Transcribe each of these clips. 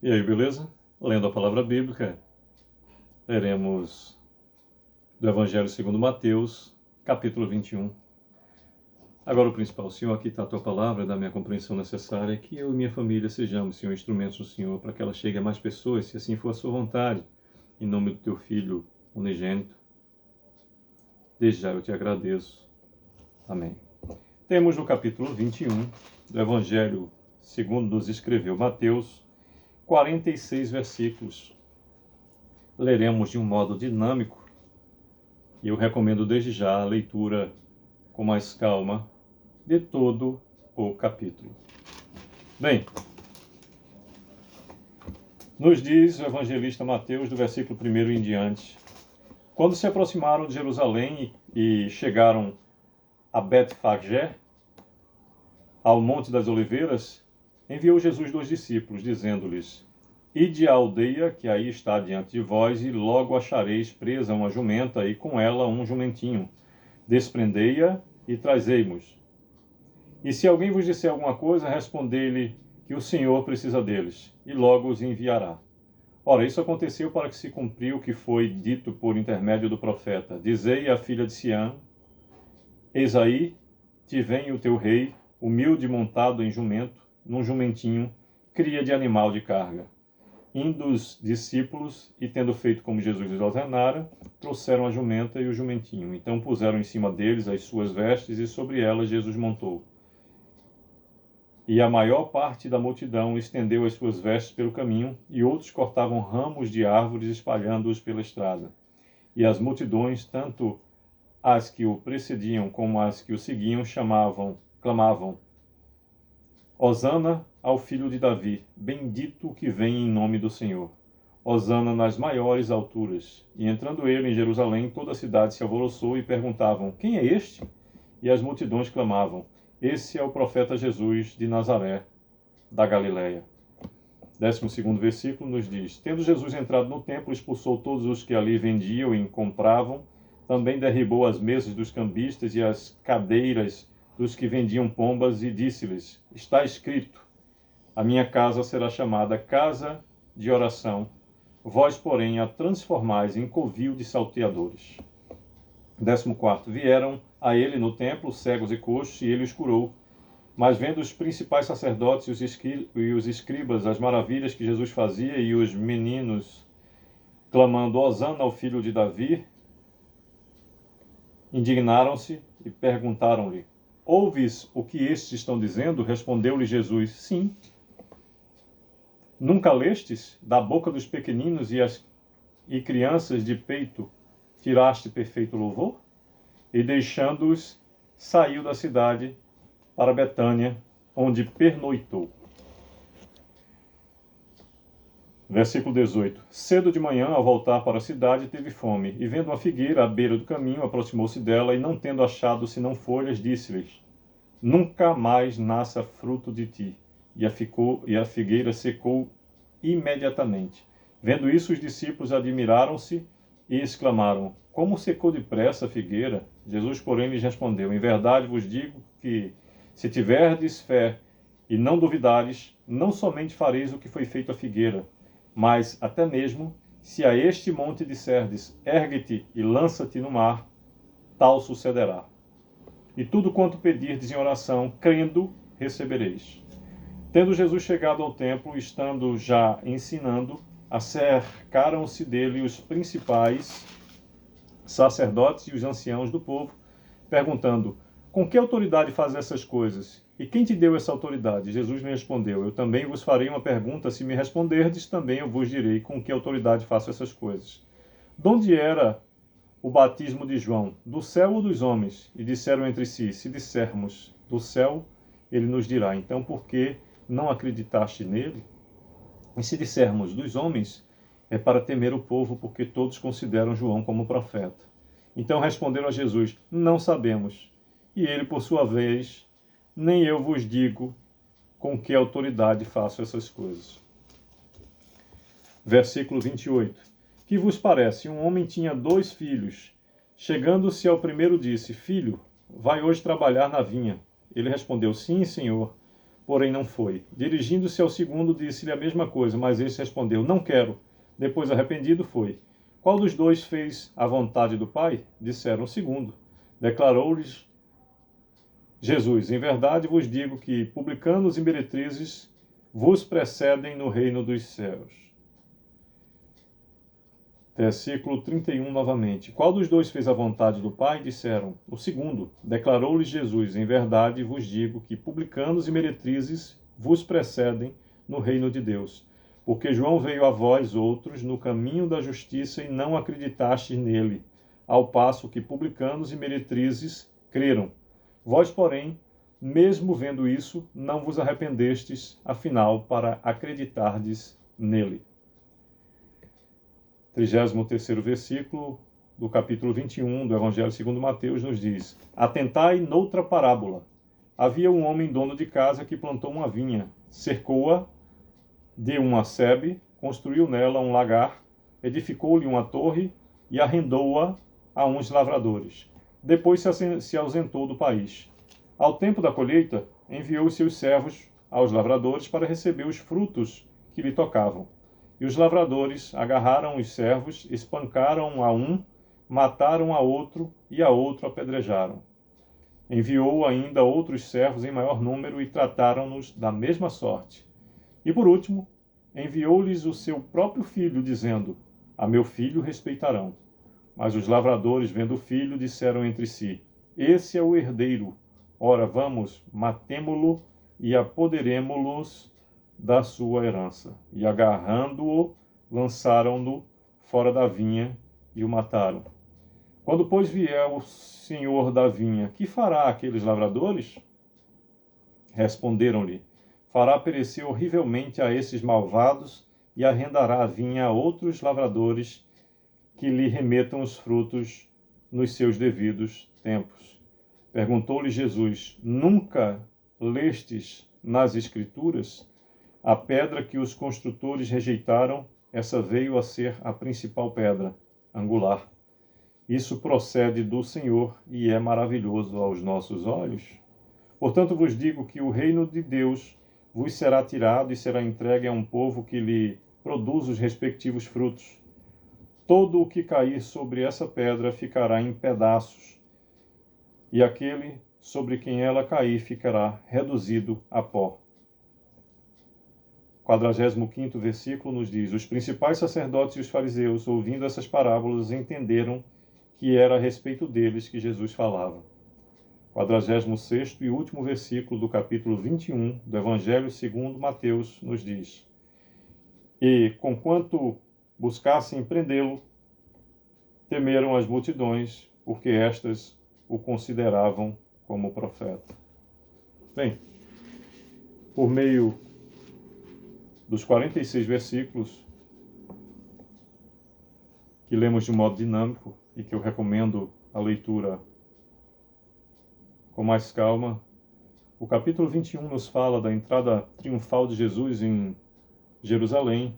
E aí, beleza? Lendo a palavra bíblica, leremos do Evangelho segundo Mateus, capítulo 21. Agora o principal, Senhor, aqui está a Tua palavra, da minha compreensão necessária, que eu e minha família sejamos, Senhor, instrumentos do Senhor, para que ela chegue a mais pessoas, se assim for a Sua vontade, em nome do Teu Filho unigênito. Desde já eu te agradeço. Amém. Temos no capítulo 21 do Evangelho segundo nos escreveu Mateus, 46 versículos. Leremos de um modo dinâmico e eu recomendo desde já a leitura com mais calma de todo o capítulo. Bem, nos diz o evangelista Mateus, do versículo 1 em diante: quando se aproximaram de Jerusalém e chegaram a Betfagé, ao Monte das Oliveiras, enviou Jesus 2 discípulos, dizendo-lhes: ide à aldeia que aí está diante de vós, e logo achareis presa uma jumenta, e com ela um jumentinho. Desprendei-a e trazei-mos. E se alguém vos disser alguma coisa, respondei-lhe que o Senhor precisa deles, e logo os enviará. Ora, isso aconteceu para que se cumpriu o que foi dito por intermédio do profeta: dizei à filha de Sião: eis aí te vem o teu rei, humilde, montado em jumento, num jumentinho, cria de animal de carga. Indo os discípulos, e tendo feito como Jesus lhes ordenara, trouxeram a jumenta e o jumentinho. Então puseram em cima deles as suas vestes, e sobre elas Jesus montou. E a maior parte da multidão estendeu as suas vestes pelo caminho, e outros cortavam ramos de árvores, espalhando-os pela estrada. E as multidões, tanto as que o precediam como as que o seguiam, clamavam: Hosana ao filho de Davi, bendito o que vem em nome do Senhor. Hosana nas maiores alturas. E entrando ele em Jerusalém, toda a cidade se alvoroçou e perguntavam: quem é este? E as multidões clamavam: esse é o profeta Jesus de Nazaré, da Galileia. 12º versículo nos diz: tendo Jesus entrado no templo, expulsou todos os que ali vendiam e compravam, também derribou as mesas dos cambistas e as cadeiras dos que vendiam pombas, e disse-lhes: está escrito, a minha casa será chamada casa de oração, vós, porém, a transformais em covil de salteadores. 14º, vieram a ele no templo cegos e coxos, e ele os curou. Mas vendo os principais sacerdotes e os escribas as maravilhas que Jesus fazia, e os meninos clamando: Hosana ao filho de Davi, indignaram-se e perguntaram-lhe: ouves o que estes estão dizendo? Respondeu-lhe Jesus: sim. Nunca lestes? Da boca dos pequeninos e crianças de peito tiraste perfeito louvor? E deixando-os, saiu da cidade para Betânia, onde pernoitou. Versículo 18. Cedo de manhã, ao voltar para a cidade, teve fome, e vendo uma figueira à beira do caminho, aproximou-se dela, e não tendo achado senão folhas, disse-lhes: nunca mais nasça fruto de ti. E a figueira secou imediatamente. Vendo isso, os discípulos admiraram-se e exclamaram: como secou depressa a figueira? Jesus, porém, lhes respondeu: em verdade vos digo que, se tiverdes fé e não duvidares, não somente fareis o que foi feito à figueira, mas até mesmo, se a este monte disserdes: ergue-te e lança-te no mar, tal sucederá. E tudo quanto pedirdes em oração, crendo, recebereis. Tendo Jesus chegado ao templo, estando já ensinando, acercaram-se dele os principais sacerdotes e os anciãos do povo, perguntando: com que autoridade faz essas coisas? E quem te deu essa autoridade? Jesus lhe respondeu: eu também vos farei uma pergunta, se me responderdes, também eu vos direi com que autoridade faço essas coisas. De onde era o batismo de João? Do céu ou dos homens? E disseram entre si: se dissermos do céu, ele nos dirá: então por que não acreditaste nele? E se dissermos dos homens, é para temer o povo, porque todos consideram João como profeta. Então responderam a Jesus: não sabemos. E ele, por sua vez: nem eu vos digo com que autoridade faço essas coisas. Versículo 28. Que vos parece? Um homem tinha 2 filhos. Chegando-se ao primeiro, disse: filho, vai hoje trabalhar na vinha. Ele respondeu: sim, senhor. porém não foi. Dirigindo-se ao segundo, disse-lhe a mesma coisa, mas este respondeu: Não quero. Depois, arrependido, foi. Qual dos dois fez a vontade do Pai? Disseram: O segundo. Declarou-lhes Jesus: Em verdade vos digo que publicanos e meretrizes vos precedem no reino dos céus. Versículo 31 novamente. Qual dos dois fez a vontade do Pai? Disseram: O segundo. Declarou-lhes Jesus: Em verdade vos digo que publicanos e meretrizes vos precedem no reino de Deus. Porque João veio a vós outros no caminho da justiça e não acreditastes nele, ao passo que publicanos e meretrizes creram. Vós, porém, mesmo vendo isso, não vos arrependestes, afinal, para acreditardes nele. 33º versículo do capítulo 21 do Evangelho segundo Mateus nos diz: Atentai noutra parábola. Havia um homem dono de casa que plantou uma vinha, cercou-a de uma sebe, construiu nela um lagar, edificou-lhe uma torre e arrendou-a a uns lavradores. Depois se ausentou do país. Ao tempo da colheita, enviou os seus servos aos lavradores para receber os frutos que lhe tocavam. E os lavradores agarraram os servos, espancaram a um, mataram a outro e a outro apedrejaram. Enviou ainda outros servos em maior número e trataram-nos da mesma sorte. E por último, enviou-lhes o seu próprio filho, dizendo: A meu filho respeitarão. Mas os lavradores, vendo o filho, disseram entre si: Esse é o herdeiro. Ora, vamos, matemo-lo e apoderemo-los da sua herança. E agarrando-o, lançaram-no fora da vinha e o mataram. Quando, pois, vier o senhor da vinha, que fará aqueles lavradores? Responderam-lhe: Fará perecer horrivelmente a esses malvados e arrendará a vinha a outros lavradores que lhe remetam os frutos nos seus devidos tempos. Perguntou-lhe Jesus: Nunca lestes nas Escrituras? A pedra que os construtores rejeitaram, essa veio a ser a principal pedra angular. Isso procede do Senhor e é maravilhoso aos nossos olhos. Portanto, vos digo que o reino de Deus vos será tirado e será entregue a um povo que lhe produz os respectivos frutos. Todo o que cair sobre essa pedra ficará em pedaços, e aquele sobre quem ela cair ficará reduzido a pó. 45º versículo nos diz: Os principais sacerdotes e os fariseus, ouvindo essas parábolas, entenderam que era a respeito deles que Jesus falava. 46º e último versículo do capítulo 21 do Evangelho segundo Mateus nos diz: E, conquanto buscassem prendê-lo, temeram as multidões, porque estas o consideravam como profeta. Bem, por meio dos 46 versículos que lemos de modo dinâmico e que eu recomendo a leitura com mais calma, o capítulo 21 nos fala da entrada triunfal de Jesus em Jerusalém,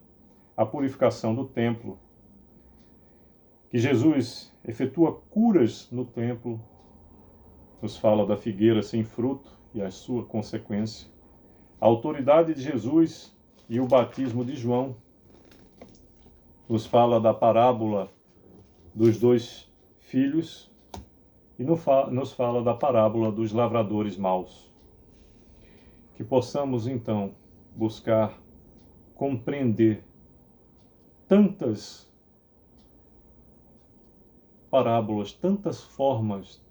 a purificação do templo, que Jesus efetua curas no templo, nos fala da figueira sem fruto e a sua consequência, a autoridade de Jesus e o batismo de João, nos fala da parábola dos dois filhos e nos fala da parábola dos lavradores maus. Que possamos, então, buscar compreender tantas parábolas, tantas formas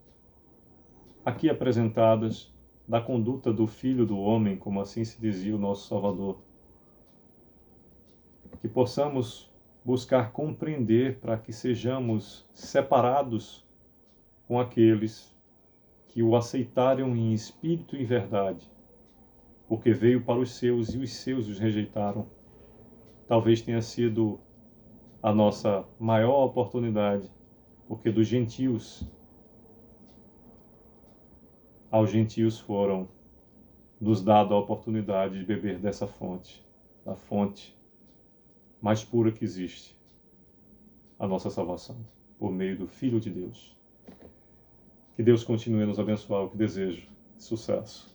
aqui apresentadas da conduta do Filho do Homem, como assim se dizia o nosso Salvador. Que possamos buscar compreender para que sejamos separados com aqueles que o aceitaram em espírito e verdade, porque veio para os seus e os seus os rejeitaram. Talvez tenha sido a nossa maior oportunidade, porque dos gentios, aos gentios foram nos dada a oportunidade de beber dessa fonte, da fonte mais pura que existe, a nossa salvação, por meio do Filho de Deus. Que Deus continue a nos abençoar, o que desejo. Sucesso.